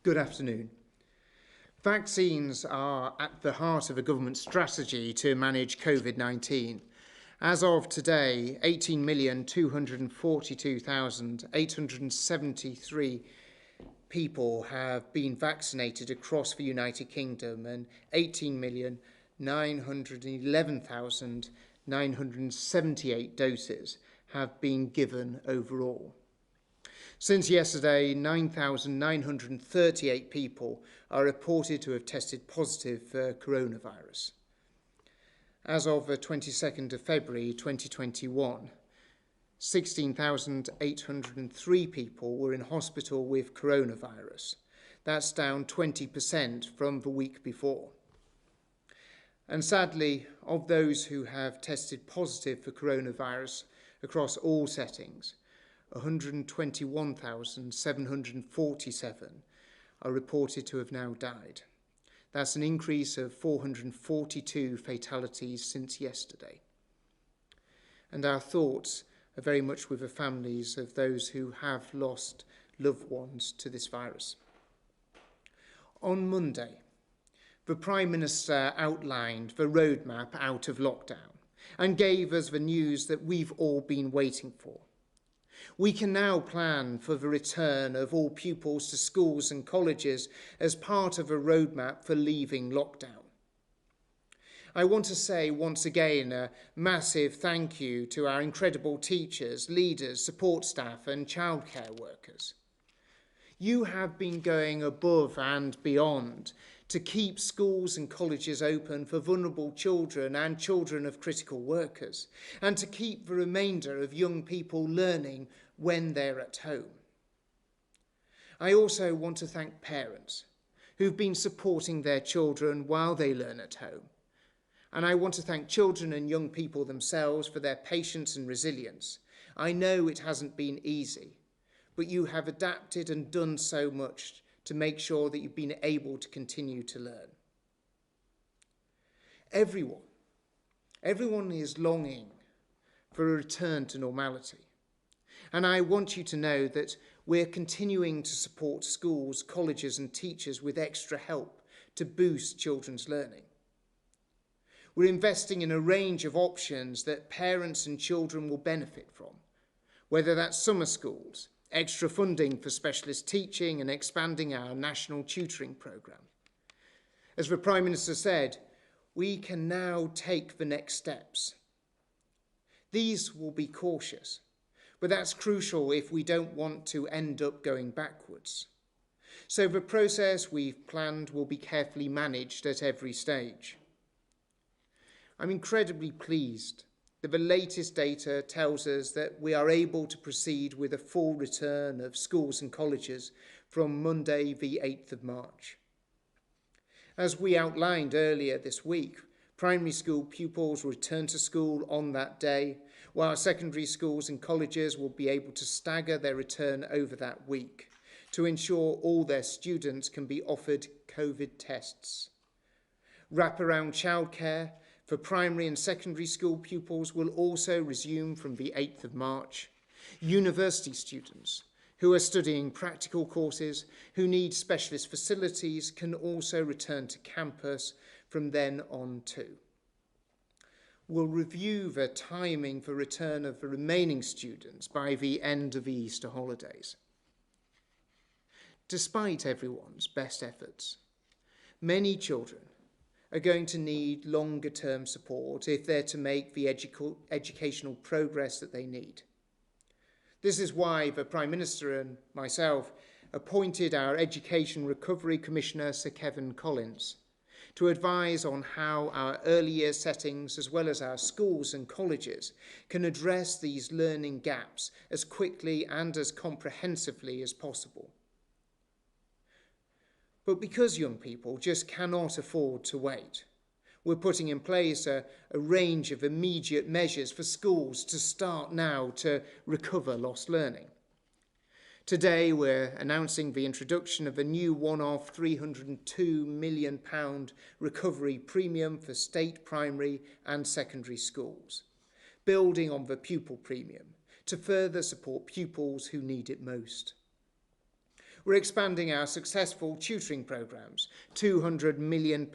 Good afternoon. Vaccines are at the heart of a government strategy to manage COVID-19. As of today, 18,242,873 people have been vaccinated across the United Kingdom and 18,911,978 doses have been given overall. Since yesterday, 9,938 people are reported to have tested positive for coronavirus. As of the 22nd of February 2021, 16,803 people were in hospital with coronavirus. That's down 20% from the week before. And sadly, of those who have tested positive for coronavirus across all settings, 121,747 are reported to have now died. That's an increase of 442 fatalities since yesterday. And our thoughts are very much with the families of those who have lost loved ones to this virus. On Monday, the Prime Minister outlined the roadmap out of lockdown and gave us the news that we've all been waiting for. We can now plan for the return of all pupils to schools and colleges as part of a roadmap for leaving lockdown. I want to say once again a massive thank you to our incredible teachers, leaders, support staff and childcare workers. You have been going above and beyond to keep schools and colleges open for vulnerable children and children of critical workers, and to keep the remainder of young people learning when they're at home. I also want to thank parents who've been supporting their children while they learn at home. And I want to thank children and young people themselves for their patience and resilience. I know it hasn't been easy, but you have adapted and done so much to make sure that you've been able to continue to learn. Everyone is longing for a return to normality. And I want you to know that we're continuing to support schools, colleges and teachers with extra help to boost children's learning. We're investing in a range of options that parents and children will benefit from, whether that's summer schools, extra funding for specialist teaching and expanding our national tutoring programme. As the Prime Minister said, we can now take the next steps. These will be cautious, but that's crucial if we don't want to end up going backwards. So the process we've planned will be carefully managed at every stage. I'm incredibly pleased that the latest data tells us that we are able to proceed with a full return of schools and colleges from Monday, the 8th of March. As we outlined earlier this week, primary school pupils will return to school on that day, while secondary schools and colleges will be able to stagger their return over that week to ensure all their students can be offered COVID tests. Wraparound childcare for primary and secondary school pupils will also resume from the 8th of March. University students who are studying practical courses, who need specialist facilities, can also return to campus from then on too. We'll review the timing for return of the remaining students by the end of the Easter holidays. Despite everyone's best efforts, many children are going to need longer-term support if they're to make the educational progress that they need. This is why the Prime Minister and myself appointed our Education Recovery Commissioner, Sir Kevin Collins, to advise on how our early years settings, as well as our schools and colleges, can address these learning gaps as quickly and as comprehensively as possible. But because young people just cannot afford to wait, we're putting in place a range of immediate measures for schools to start now to recover lost learning. Today, we're announcing the introduction of a new one-off £302 million recovery premium for state primary and secondary schools, building on the pupil premium to further support pupils who need it most. We're expanding our successful tutoring programmes. £200 million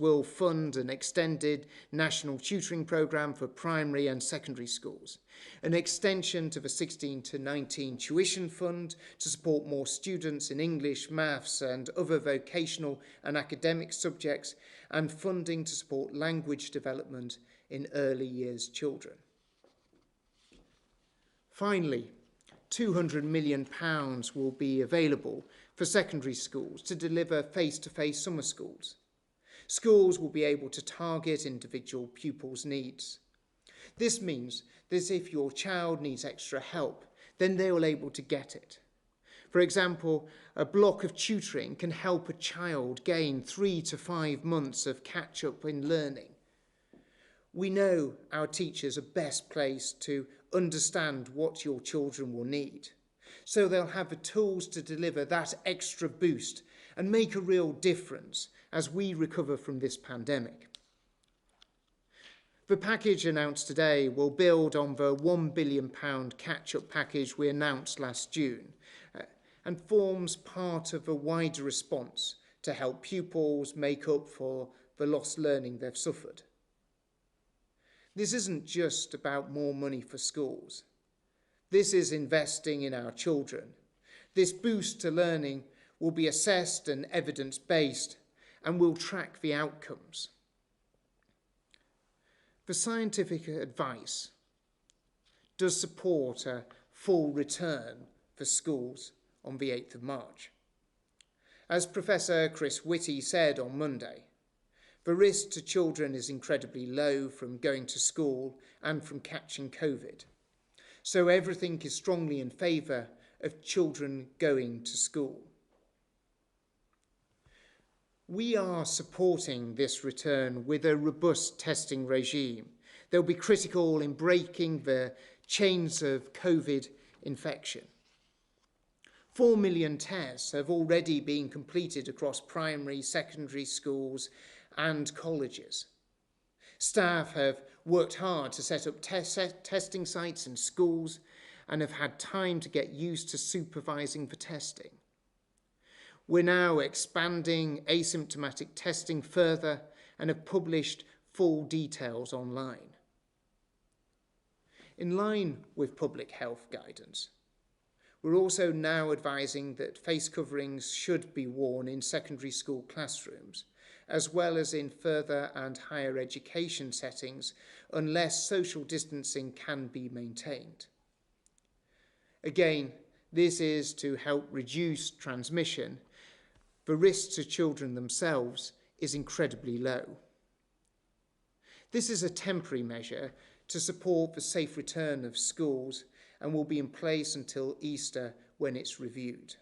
will fund an extended national tutoring programme for primary and secondary schools. An extension to the 16 to 19 tuition fund to support more students in English, maths and other vocational and academic subjects, and funding to support language development in early years children. Finally, £200 million will be available for secondary schools to deliver face-to-face summer schools. Schools will be able to target individual pupils' needs. This means that if your child needs extra help, then they are able to get it. For example, a block of tutoring can help a child gain 3 to 5 months of catch-up in learning. We know our teachers are best placed to understand what your children will need, so they'll have the tools to deliver that extra boost and make a real difference as we recover from this pandemic. The package announced today will build on the £1 billion catch-up package we announced last June and forms part of a wider response to help pupils make up for the lost learning they've suffered. This isn't just about more money for schools. This is investing in our children. This boost to learning will be assessed and evidence-based and will track the outcomes. The scientific advice does support a full return for schools on the 8th of March. As Professor Chris Whitty said on Monday, the risk to children is incredibly low from going to school and from catching COVID. So everything is strongly in favour of children going to school. We are supporting this return with a robust testing regime that will be critical in breaking the chains of COVID infection. 4 million tests have already been completed across primary, secondary schools and colleges. Staff have worked hard to set up testing sites in schools and have had time to get used to supervising the testing. We're now expanding asymptomatic testing further and have published full details online. In line with public health guidance, we're also now advising that face coverings should be worn in secondary school classrooms, as well as in further and higher education settings, unless social distancing can be maintained. Again, this is to help reduce transmission. The risk to children themselves is incredibly low. This is a temporary measure to support the safe return of schools and will be in place until Easter when it's reviewed.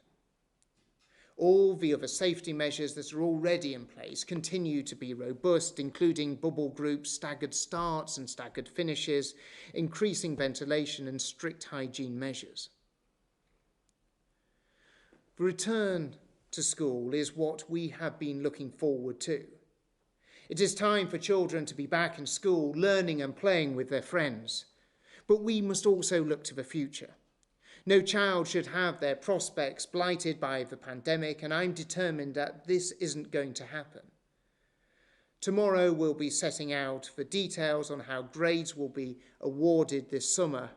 All the other safety measures that are already in place continue to be robust, including bubble groups, staggered starts and staggered finishes, increasing ventilation and strict hygiene measures. The return to school is what we have been looking forward to. It is time for children to be back in school, learning and playing with their friends. But we must also look to the future. No child should have their prospects blighted by the pandemic, and I'm determined that this isn't going to happen. Tomorrow we'll be setting out the details on how grades will be awarded this summer.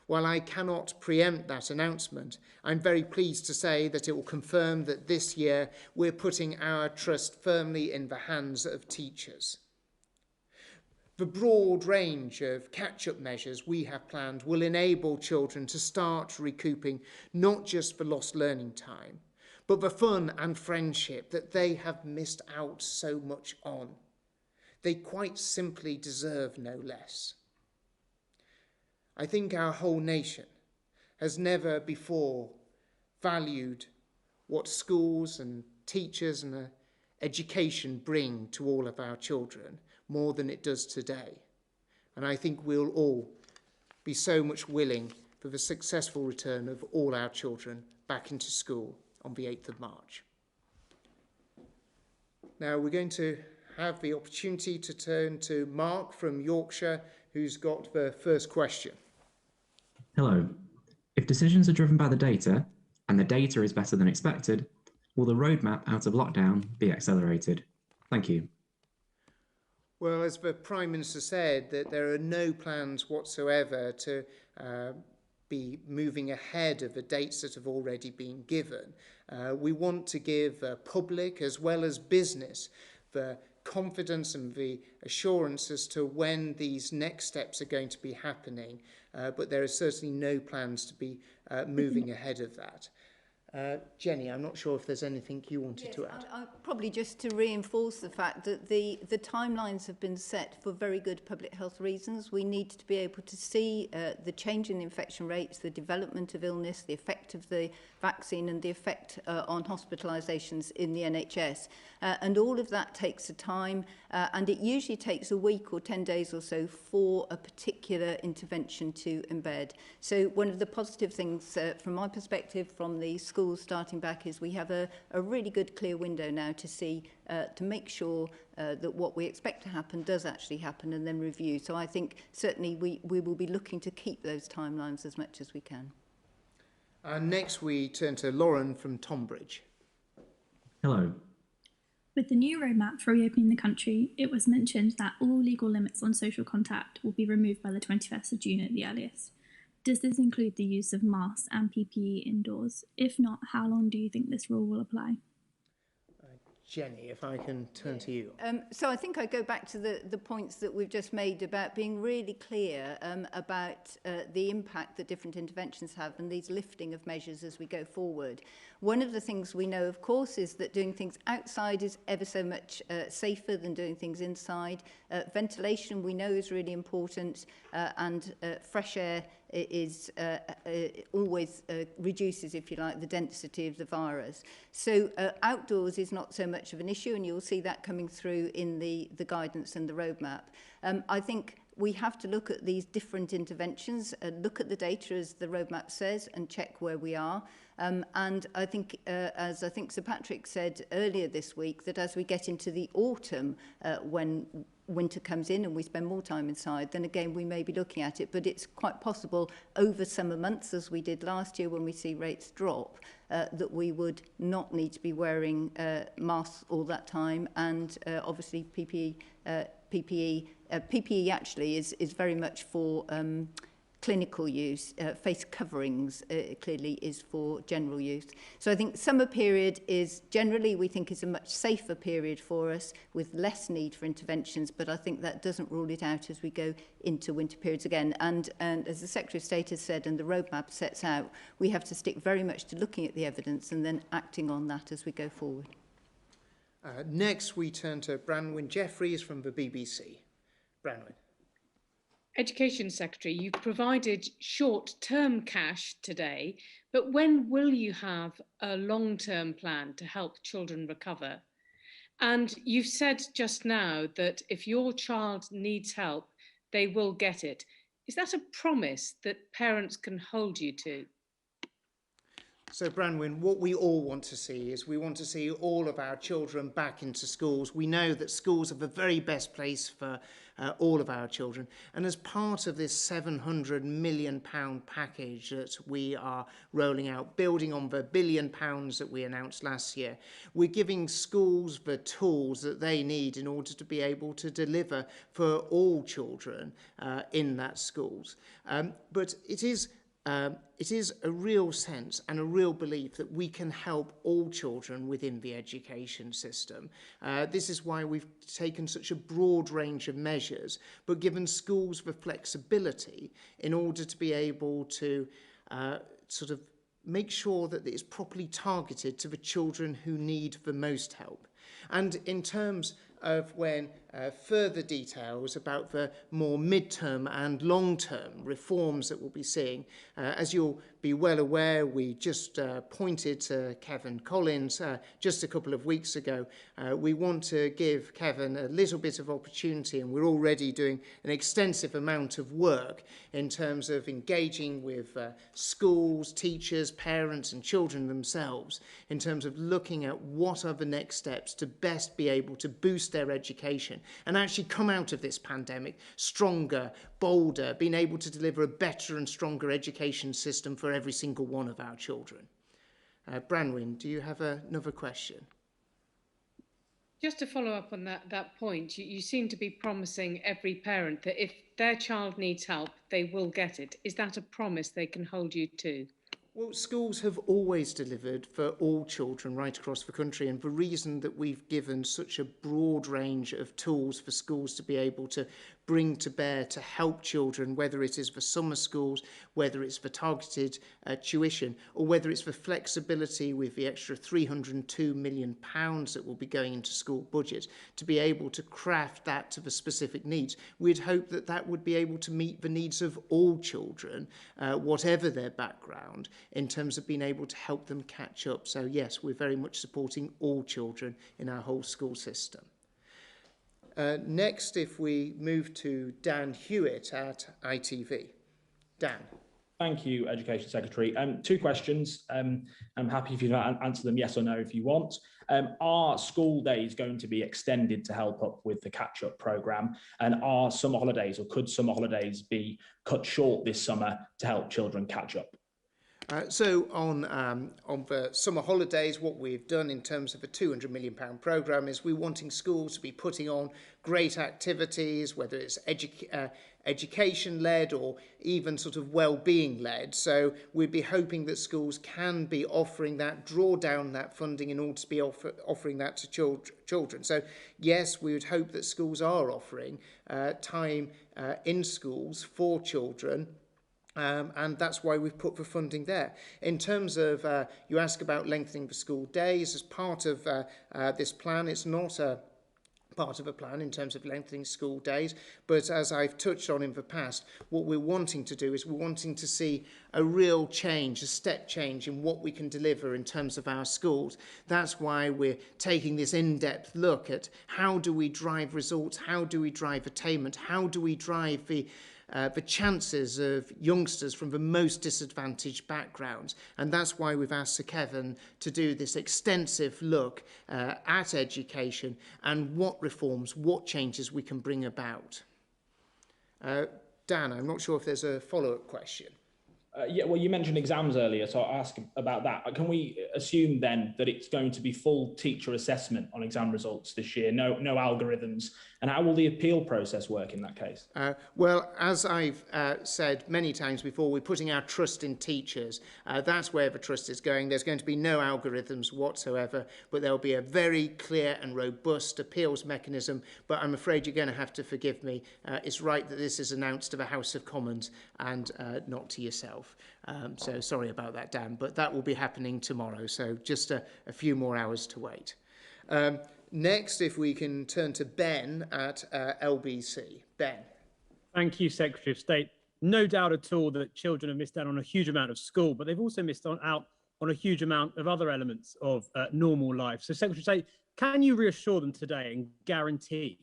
While I cannot preempt that announcement, I'm very pleased to say that it will confirm that this year we're putting our trust firmly in the hands of teachers. The broad range of catch-up measures we have planned will enable children to start recouping not just the lost learning time, but the fun and friendship that they have missed out so much on. They quite simply deserve no less. I think our whole nation has never before valued what schools and teachers and education bring to all of our children more than it does today. And I think we'll all be so much willing for the successful return of all our children back into school on the 8th of March. Now we're going to have the opportunity to turn to Mark from Yorkshire, who's got the first question. Hello. If decisions are driven by the data, and the data is better than expected, will the roadmap out of lockdown be accelerated? Thank you. Well, as the Prime Minister said, that there are no plans whatsoever to uh, be moving ahead of the dates that have already been given. We want to give public as well as business the confidence and the assurance as to when these next steps are going to be happening, but there are certainly no plans to be moving ahead of that. Jenny, I'm not sure if there's anything you wanted to add. Probably just to reinforce the fact that the timelines have been set for very good public health reasons. We need to be able to see the change in infection rates, the development of illness, the effect of the vaccine and the effect on hospitalisations in the NHS. And all of that takes a time, and it usually takes a week or 10 days or so for a particular intervention to embed. So one of the positive things from my perspective from the schools starting back is we have a really good clear window now to see, to make sure that what we expect to happen does actually happen and then review. So I think certainly we will be looking to keep those timelines as much as we can. Next we turn to Lauren from Tonbridge. Hello. With the new roadmap for reopening the country, it was mentioned that all legal limits on social contact will be removed by the 21st of June at the earliest. Does this include the use of masks and PPE indoors? If not, how long do you think this rule will apply? Jenny, if I can turn to you. So I think I go back to the points that we've just made about being really clear about the impact that different interventions have and these lifting of measures as we go forward. One of the things we know, of course, is that doing things outside is ever so much safer than doing things inside. Ventilation, we know, is really important, and fresh air is always reduces, if you like, the density of the virus. So outdoors is not so much of an issue, and you'll see that coming through in the guidance and the roadmap. I think we have to look at these different interventions, look at the data as the roadmap says, and check where we are. And I think, as I think Sir Patrick said earlier this week, that as we get into the autumn, when winter comes in and we spend more time inside, then again we may be looking at it. But it's quite possible over summer months, as we did last year when we see rates drop, that we would not need to be wearing masks all that time, and obviously PPE actually is very much for clinical use. Face coverings clearly is for general use. So I think summer period is generally, we think, is a much safer period for us with less need for interventions, but I think that doesn't rule it out as we go into winter periods again. And as the Secretary of State has said, and the roadmap sets out, we have to stick very much to looking at the evidence and then acting on that as we go forward. Next, we turn to Branwen Jeffries from the BBC. Branwen. Education Secretary, you've provided short-term cash today, but when will you have a long-term plan to help children recover? And you've said just now that if your child needs help, they will get it. Is that a promise that parents can hold you to? So, Branwen, what we all want to see is we want to see all of our children back into schools. We know that schools are the very best place for all of our children. And as part of this £700 million package that we are rolling out, building on the £1 billion that we announced last year, we're giving schools the tools that they need in order to be able to deliver for all children in that schools. But it is a real sense and a real belief that we can help all children within the education system. This is why we've taken such a broad range of measures, but given schools the flexibility in order to be able to sort of make sure that it's properly targeted to the children who need the most help. And in terms of when further details about the more mid-term and long-term reforms that we'll be seeing. As you'll be well aware, we just pointed to Kevin Collins just a couple of weeks ago. We want to give Kevin a little bit of opportunity, and we're already doing an extensive amount of work in terms of engaging with schools, teachers, parents and children themselves in terms of looking at what are the next steps to best be able to boost their education and actually come out of this pandemic stronger, bolder, being able to deliver a better and stronger education system for every single one of our children. Branwen, do you have another question? Just to follow up on that point, you seem to be promising every parent that if their child needs help, they will get it. Is that a promise they can hold you to? Well, schools have always delivered for all children right across the country, and the reason that we've given such a broad range of tools for schools to be able to bring to bear to help children, whether it is for summer schools, whether it's for targeted tuition, or whether it's for flexibility with the extra £302 million that will be going into school budget, to be able to craft that to the specific needs. We'd hope that that would be able to meet the needs of all children, whatever their background, in terms of being able to help them catch up. So yes, we're very much supporting all children in our whole school system. Next, if we move to Dan Hewitt at ITV. Dan. Thank you, Education Secretary. 2 questions. I'm happy if you answer them yes or no if you want. Are school days going to be extended to help up with the catch-up programme? And are summer holidays, or could summer holidays be cut short this summer to help children catch up? So on the summer holidays, what we've done in terms of a £200 million programme is we're wanting schools to be putting on great activities, whether it's education-led or even sort of well-being-led. So we'd be hoping that schools can be offering that, draw down that funding in order to be offering that to children. So yes, we would hope that schools are offering time in schools for children. And that's why we've put the funding there. In terms of, you ask about lengthening the school days, as part of this plan, it's not part of a plan in terms of lengthening school days, but as I've touched on in the past, what we're wanting to do is we're wanting to see a real change, a step change in what we can deliver in terms of our schools. That's why we're taking this in-depth look at how do we drive results, how do we drive attainment, how do we drive the chances of youngsters from the most disadvantaged backgrounds. And that's why we've asked Sir Kevin to do this extensive look at education and what reforms, what changes we can bring about. Dan, I'm not sure if there's a follow-up question. Yeah, well, you mentioned exams earlier, so I'll ask about that. Can we assume then that it's going to be full teacher assessment on exam results this year, no algorithms? And how will the appeal process work in that case? Well, as I've said many times before, we're putting our trust in teachers. That's where the trust is going. There's going to be no algorithms whatsoever, but there'll be a very clear and robust appeals mechanism. But I'm afraid you're going to have to forgive me. It's right that this is announced to the House of Commons and not to yourself. So sorry about that, Dan, but that will be happening tomorrow. So just a few more hours to wait. Next, if we can turn to Ben at LBC. Ben. Thank you, Secretary of State. No doubt at all that children have missed out on a huge amount of school, but they've also missed out on a huge amount of other elements of normal life. So, Secretary of State, can you reassure them today and guarantee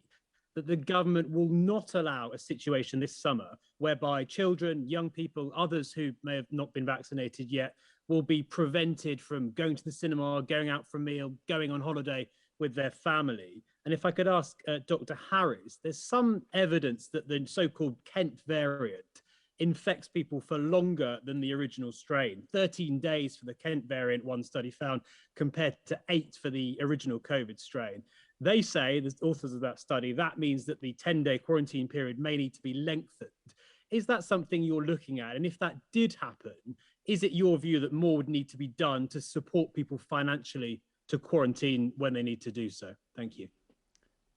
that the government will not allow a situation this summer whereby children, young people, others who may have not been vaccinated yet will be prevented from going to the cinema, going out for a meal, going on holiday with their family? And if I could ask Dr. Harris, there's some evidence that the so-called Kent variant infects people for longer than the original strain. 13 days for the Kent variant, one study found, compared to 8 for the original COVID strain. They say, the authors of that study, that means that the 10-day quarantine period may need to be lengthened. Is that something you're looking at? And if that did happen, is it your view that more would need to be done to support people financially to quarantine when they need to do so? Thank you.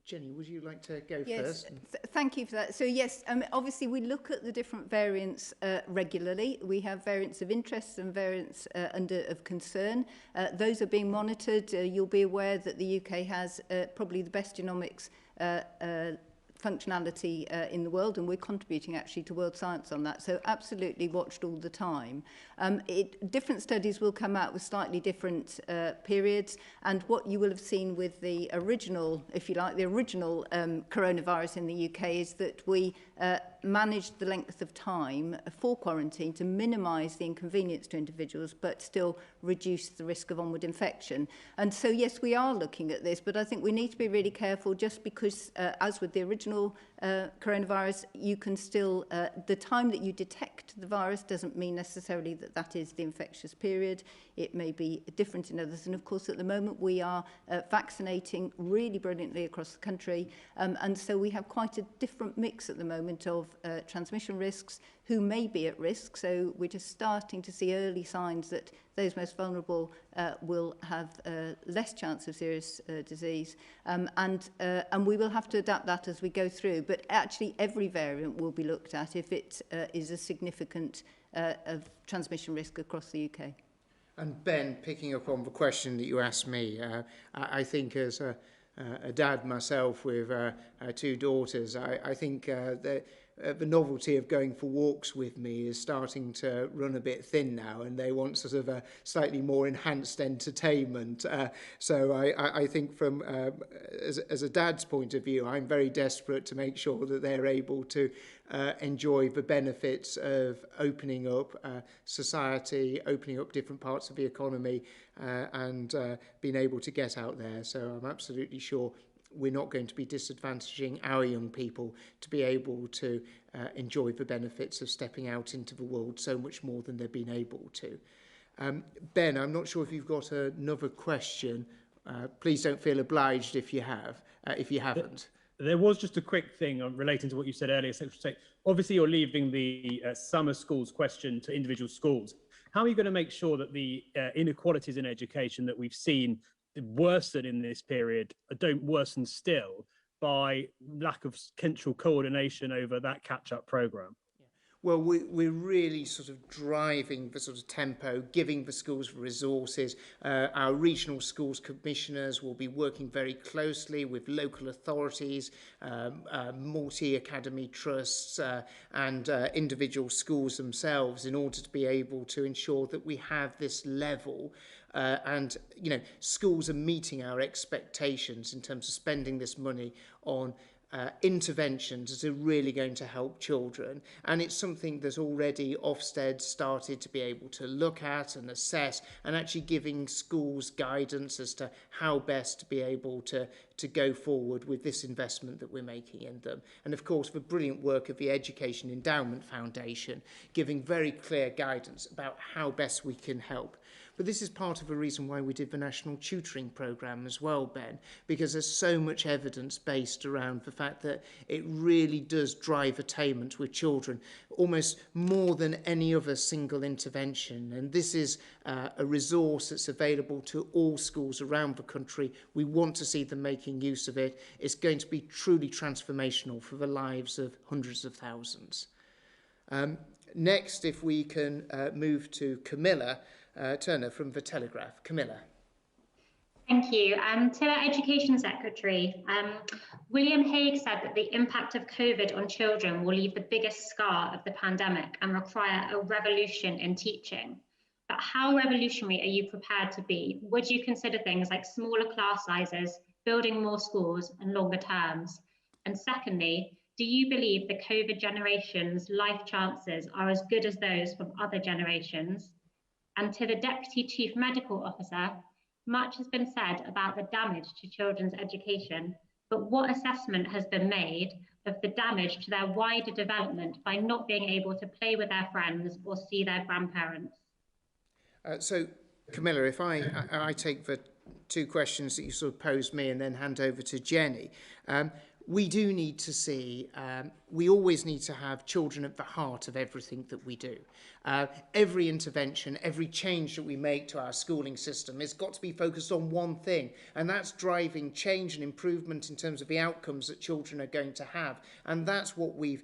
Jenny, would you like to go yes, first? Thank you for that. So yes, obviously we look at the different variants regularly. We have variants of interest and variants of concern. Those are being monitored. You'll be aware that the UK has probably the best genomics functionality in the world, and we're contributing actually to world science on that. So absolutely watched all the time. Different studies will come out with slightly different periods, and what you will have seen with the original, if you like, the original coronavirus in the UK is that we managed the length of time for quarantine to minimise the inconvenience to individuals, but still reduce the risk of onward infection. And so, yes, we are looking at this, but I think we need to be really careful, just because, as with the original coronavirus, you can still, the time that you detect the virus doesn't mean necessarily that that is the infectious period. It may be different in others. And of course, at the moment, we are vaccinating really brilliantly across the country. And so we have quite a different mix at the moment of transmission risks, who may be at risk. So we're just starting to see early signs that those most vulnerable will have less chance of serious disease. And we will have to adapt that as we go through. But actually, every variant will be looked at if it is a significant of transmission risk across the UK. And Ben, picking up on the question that you asked me, I think as a dad myself with 2 daughters, I think the novelty of going for walks with me is starting to run a bit thin now, and they want sort of a slightly more enhanced entertainment. So I think from as a dad's point of view, I'm very desperate to make sure that they're able to enjoy the benefits of opening up society, opening up different parts of the economy, and being able to get out there. So I'm absolutely sure we're not going to be disadvantaging our young people to be able to enjoy the benefits of stepping out into the world so much more than they've been able to. Ben, I'm not sure if you've got another question. Please don't feel obliged if you haven't. There was just a quick thing relating to what you said earlier, Secretary of State. Obviously, you're leaving the summer schools question to individual schools. How are you going to make sure that the inequalities in education that we've seen worsen in this period don't worsen still by lack of central coordination over that catch-up programme? Well, we're really sort of driving the sort of tempo, giving the schools resources. Our regional schools commissioners will be working very closely with local authorities, multi-academy trusts and individual schools themselves in order to be able to ensure that we have this level and, you know, schools are meeting our expectations in terms of spending this money on interventions that are really going to help children, and it's something that already Ofsted started to be able to look at and assess, and actually giving schools guidance as to how best to be able to go forward with this investment that we're making in them. And of course the brilliant work of the Education Endowment Foundation giving very clear guidance about how best we can help. But this is part of the reason why we did the National Tutoring Programme as well, Ben, because there's so much evidence based around the fact that it really does drive attainment with children, almost more than any other single intervention. And this is a resource that's available to all schools around the country. We want to see them making use of it. It's going to be truly transformational for the lives of hundreds of thousands. Next, if we can move to Camilla Turner from The Telegraph. Camilla. Thank you. To the Education Secretary, William Hague said that the impact of COVID on children will leave the biggest scar of the pandemic and require a revolution in teaching. But how revolutionary are you prepared to be? Would you consider things like smaller class sizes, building more schools and longer terms? And secondly, do you believe the COVID generation's life chances are as good as those from other generations? And to the Deputy Chief Medical Officer, much has been said about the damage to children's education, but what assessment has been made of the damage to their wider development by not being able to play with their friends or see their grandparents? So, Camilla, if I take the 2 questions that you sort of posed me and then hand over to Jenny, we do need to see, we always need to have children at the heart of everything that we do. Every intervention, every change that we make to our schooling system has got to be focused on one thing, and that's driving change and improvement in terms of the outcomes that children are going to have. And that's what we've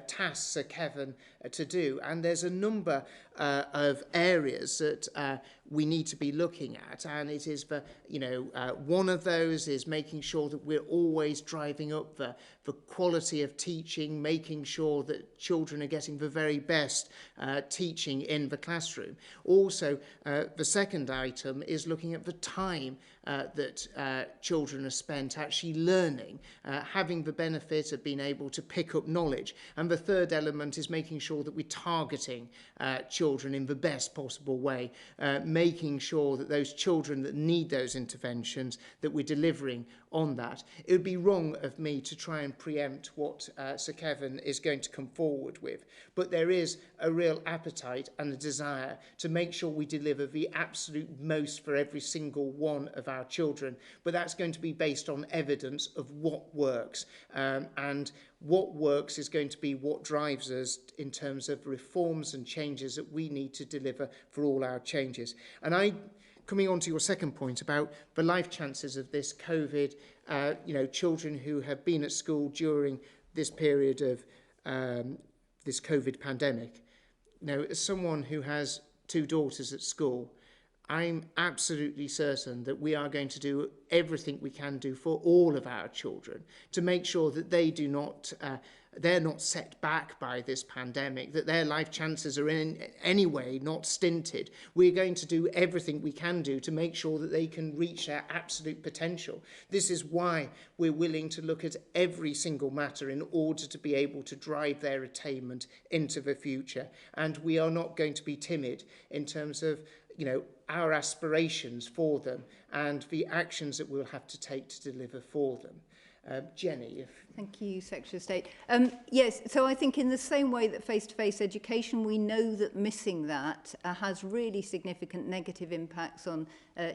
tasked Sir Kevin to do. And there's a number of areas that we need to be looking at, and it is the, one of those is making sure that we're always driving up the quality of teaching, making sure that children are getting the very best teaching in the classroom. Also, the second item is looking at the time that children are spent actually learning, having the benefit of being able to pick up knowledge. And the third element is making sure that we're targeting children in the best possible way, making sure that those children that need those interventions, that we're delivering on that. It would be wrong of me to try and preempt what Sir Kevin is going to come forward with, but there is a real appetite and a desire to make sure we deliver the absolute most for every single one of our children, but that's going to be based on evidence of what works, and what works is going to be what drives us in terms of reforms and changes that we need to deliver for all our changes. And coming on to your second point about the life chances of this COVID, children who have been at school during this period of this COVID pandemic. As someone who has 2 daughters at school, I'm absolutely certain that we are going to do everything we can do for all of our children to make sure that they do not, they're not set back by this pandemic, that their life chances are in any way not stinted. We're going to do everything we can do to make sure that they can reach their absolute potential. This is why we're willing to look at every single matter in order to be able to drive their attainment into the future. And we are not going to be timid in terms of our aspirations for them and the actions that we'll have to take to deliver for them. Jenny, Thank you, Secretary of State. Yes, so I think in the same way that face-to-face education, we know that missing that has really significant negative impacts on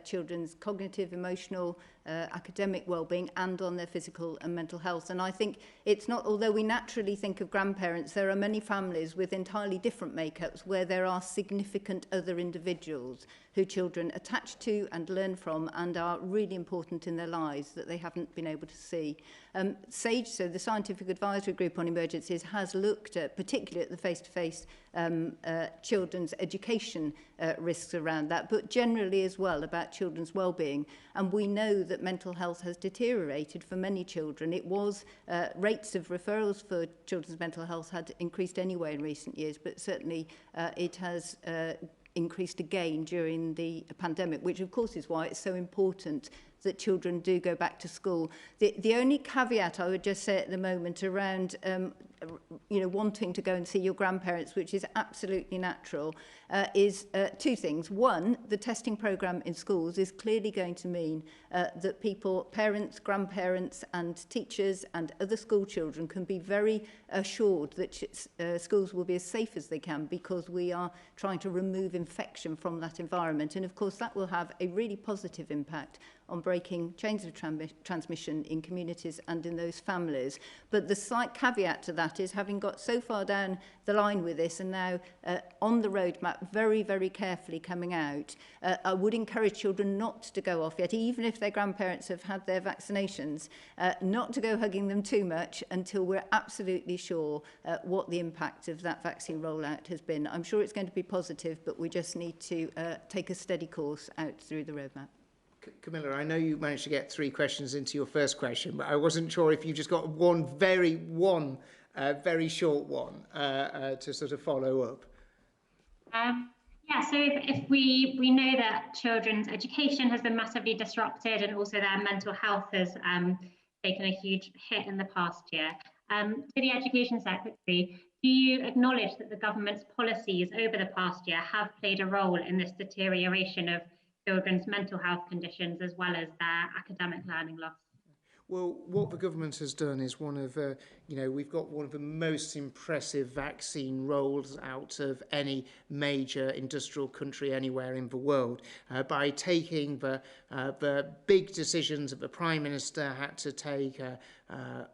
children's cognitive, emotional, academic well-being and on their physical and mental health. And I think it's not, although we naturally think of grandparents, there are many families with entirely different makeups where there are significant other individuals who children attach to and learn from and are really important in their lives that they haven't been able to see. SAGE, so the Scientific Advisory Group on Emergencies, has looked at, particularly at the face-to-face children's education risks around that, but generally as well about children's well-being. And we know that mental health has deteriorated for many children. It was, rates of referrals for children's mental health had increased anyway in recent years, but certainly it has increased again during the pandemic, which of course is why it's so important that children do go back to school. The only caveat I would just say at the moment around wanting to go and see your grandparents, which is absolutely natural, is 2 things. One, the testing programme in schools is clearly going to mean that people, parents, grandparents and teachers and other school children can be very assured that schools will be as safe as they can, because we are trying to remove infection from that environment. And of course that will have a really positive impact on breaking chains of transmission in communities and in those families. But the slight caveat to that is, having got so far down the line with this and now on the roadmap very, very carefully coming out, I would encourage children not to go off yet, even if their grandparents have had their vaccinations, not to go hugging them too much until we're absolutely sure what the impact of that vaccine rollout has been. I'm sure it's going to be positive, but we just need to take a steady course out through the roadmap. Camilla, I know you managed to get 3 questions into your first question, but I wasn't sure if you just got one very short one to sort of follow up. Yeah, so if we know that children's education has been massively disrupted and also their mental health has taken a huge hit in the past year, to the Education Secretary, do you acknowledge that the government's policies over the past year have played a role in this deterioration of children's mental health conditions as well as their academic learning loss? Well, what the government has done is we've got one of the most impressive vaccine rolls out of any major industrial country anywhere in the world, by taking the big decisions that the Prime Minister had to take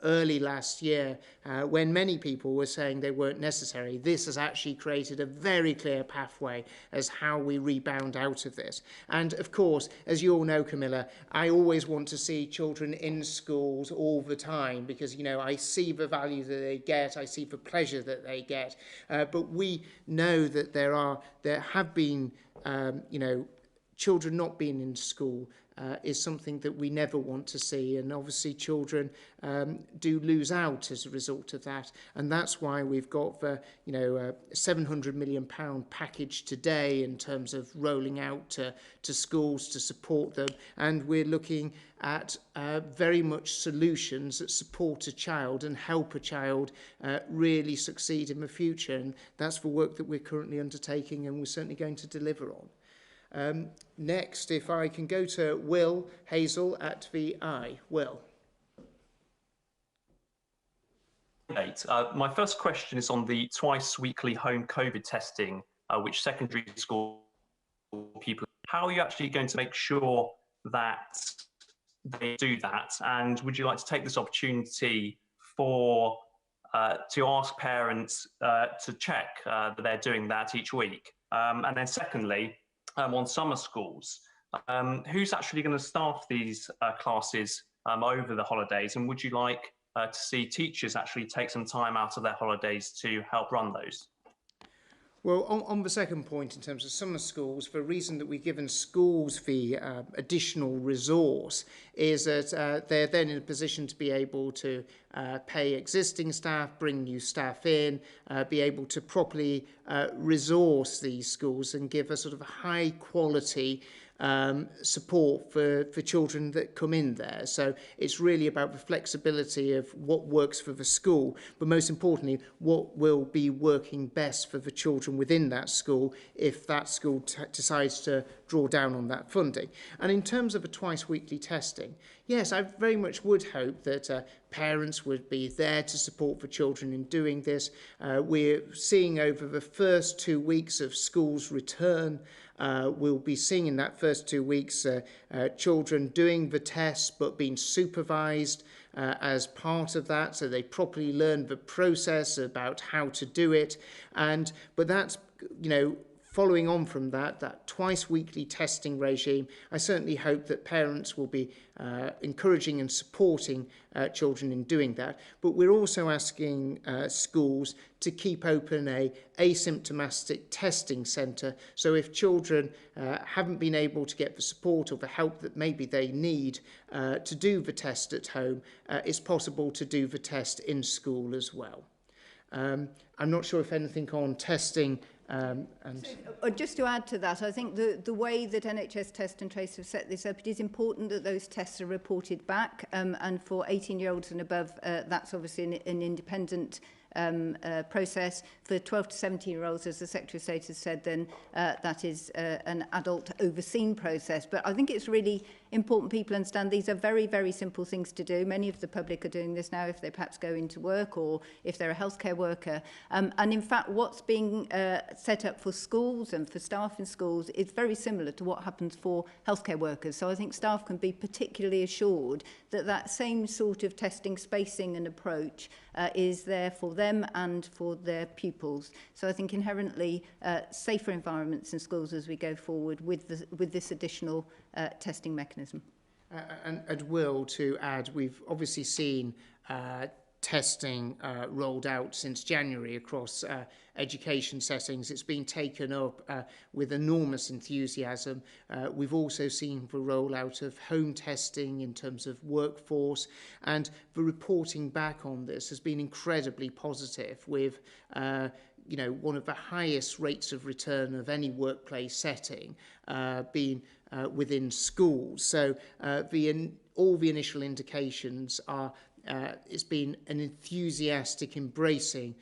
early last year, when many people were saying they weren't necessary. This has actually created a very clear pathway as how we rebound out of this. And of course, as you all know, Camilla, I always want to see children in schools all the time, because I see the value that they get, I see the pleasure that they get, but we know that there have been children not being in school is something that we never want to see, and obviously children do lose out as a result of that, and that's why we've got the £700 million package today in terms of rolling out to schools to support them, and we're looking at very much solutions that support a child and help a child really succeed in the future, and that's the work that we're currently undertaking and we're certainly going to deliver on. Next, if I can go to Will Hazel at VI. Will. My first question is on the twice weekly home COVID testing, which secondary school people, how are you actually going to make sure that they do that? And would you like to take this opportunity for to ask parents to check that they're doing that each week? And then secondly, on summer schools, who's actually going to staff these classes over the holidays? And would you like to see teachers actually take some time out of their holidays to help run those? Well, on the second point, in terms of summer schools, the reason that we've given schools the additional resource is that they're then in a position to be able to pay existing staff, bring new staff in, be able to properly resource these schools and give a sort of high quality support for children that come in there. So it's really about the flexibility of what works for the school, but most importantly, what will be working best for the children within that school if that school decides to draw down on that funding. And in terms of a twice weekly testing, yes, I very much would hope that parents would be there to support the children in doing this. We're seeing over the first 2 weeks of school's return, we'll be seeing in that first 2 weeks children doing the tests but being supervised as part of that, so they properly learn the process about how to do it. But that's, following on from that twice weekly testing regime, I certainly hope that parents will be encouraging and supporting children in doing that. But we're also asking schools to keep open a asymptomatic testing centre. So if children haven't been able to get the support or the help that maybe they need to do the test at home, it's possible to do the test in school as well. I'm not sure if anything on testing. Just to add to that, I think the way that NHS Test and Trace have set this up, it is important that those tests are reported back, and for 18-year-olds and above, that's obviously an independent process. For 12 to 17-year-olds, as the Secretary of State has said, then that is an adult overseen process. But I think it's really important people understand these are very, very simple things to do. Many of the public are doing this now if they perhaps go into work or if they're a healthcare worker. And in fact, what's being set up for schools and for staff in schools is very similar to what happens for healthcare workers. So I think staff can be particularly assured that that same sort of testing, spacing and approach is there for them and for their pupils. So I think inherently safer environments in schools as we go forward with this additional testing mechanism. And Will, to add, we've obviously seen testing rolled out since January across education settings. It's been taken up with enormous enthusiasm. We've also seen the rollout of home testing in terms of workforce, and the reporting back on this has been incredibly positive, with one of the highest rates of return of any workplace setting being within schools. So all the initial indications are it's been an enthusiastic embracing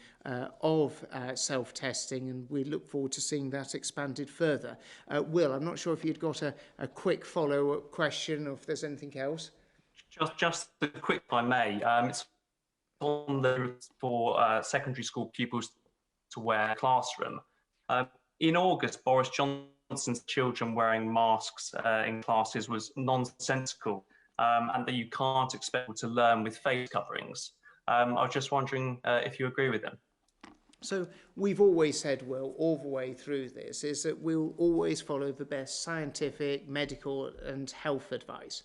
of self-testing, and we look forward to seeing that expanded further. Will, I'm not sure if you'd got a quick follow-up question or if there's anything else. Just a quick, if I may. It's on for secondary school pupils to wear classroom. In August, Boris Johnson's children wearing masks in classes was nonsensical, and that you can't expect them to learn with face coverings. I was just wondering if you agree with them. So we've always said, Will, all the way through this, is that we'll always follow the best scientific, medical and health advice.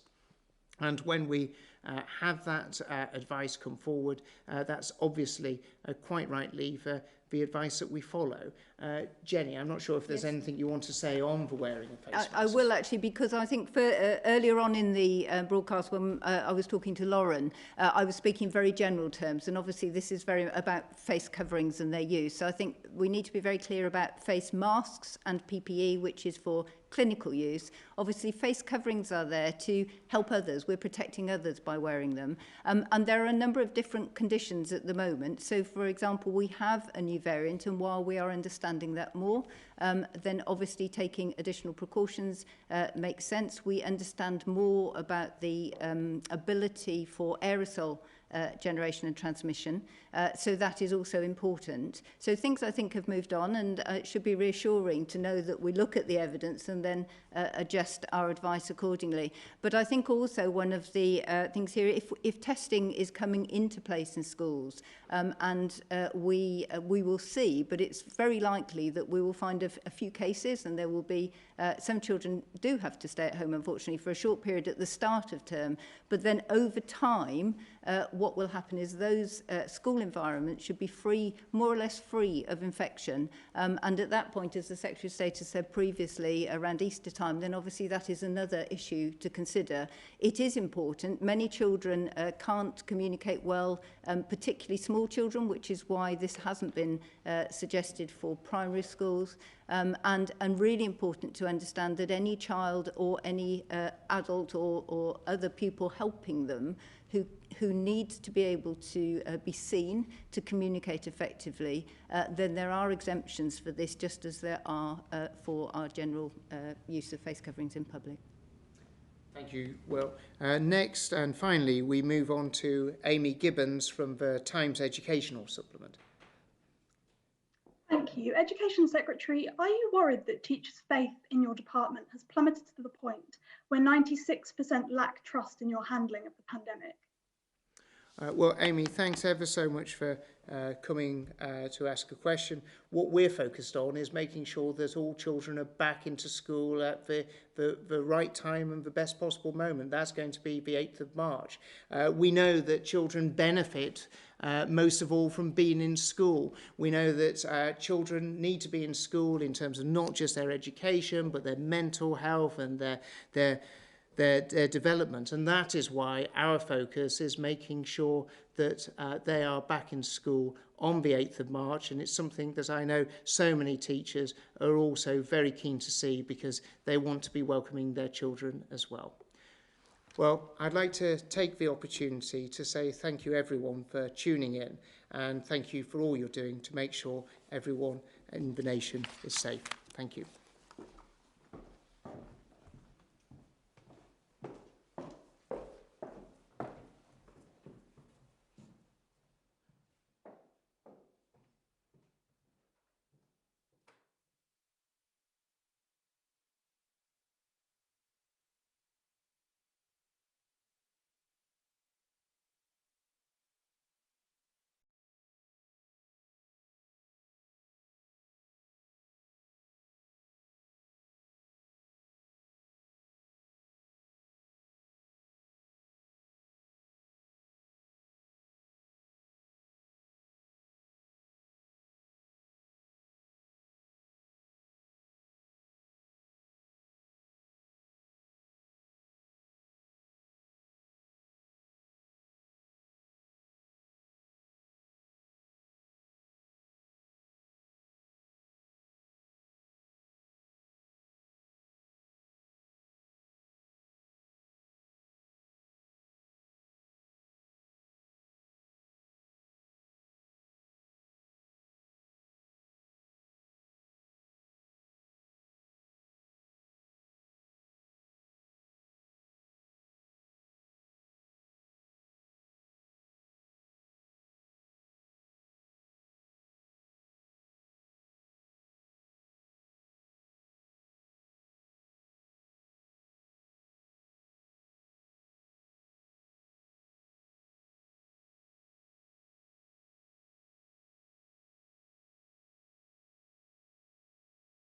And when we have that advice come forward, that's obviously quite rightly the advice that we follow. Jenny, I'm not sure if there's anything you want to say on the wearing of face masks. I will actually, because I think earlier on in the broadcast when I was talking to Lauren, I was speaking in very general terms, and obviously this is very about face coverings and their use. So I think we need to be very clear about face masks and PPE, which is for clinical use. Obviously, face coverings are there to help others. We're protecting others by wearing them. And there are a number of different conditions at the moment. So, for example, we have a new variant, and while we are understanding that more, then obviously taking additional precautions makes sense. We understand more about the ability for aerosol generation and transmission. So that is also important. So things I think have moved on, and it should be reassuring to know that we look at the evidence and then adjust our advice accordingly. But I think also one of the things here, if testing is coming into place in schools, and we will see, but it's very likely that we will find a few cases, and there will be some children do have to stay at home, unfortunately, for a short period at the start of term. But then over time, what will happen is those school environments should be free, more or less free of infection. And at that point, as the Secretary of State has said previously, around Easter time, then obviously that is another issue to consider. It is important. Many children can't communicate well, particularly small children, which is why this hasn't been suggested for primary schools. And really important to understand that any child or any adult or other pupil helping them who needs to be able to be seen to communicate effectively, then there are exemptions for this, just as there are for our general use of face coverings in public. Thank you, Will. Next and finally, we move on to Amy Gibbons from the Times Educational Supplement. Thank you. Education Secretary, are you worried that teachers' faith in your department has plummeted to the point where 96% lack trust in your handling of the pandemic? Well, Amy, thanks ever so much for coming to ask a question. What we're focused on is making sure that all children are back into school at the right time and the best possible moment. That's going to be the 8th of March. We know that children benefit most of all from being in school. We know that children need to be in school in terms of not just their education, but their mental health and their development, and that is why our focus is making sure that they are back in school on the 8th of March, and it's something that I know so many teachers are also very keen to see because they want to be welcoming their children as well. Well, I'd like to take the opportunity to say thank you everyone for tuning in, and thank you for all you're doing to make sure everyone in the nation is safe. Thank you.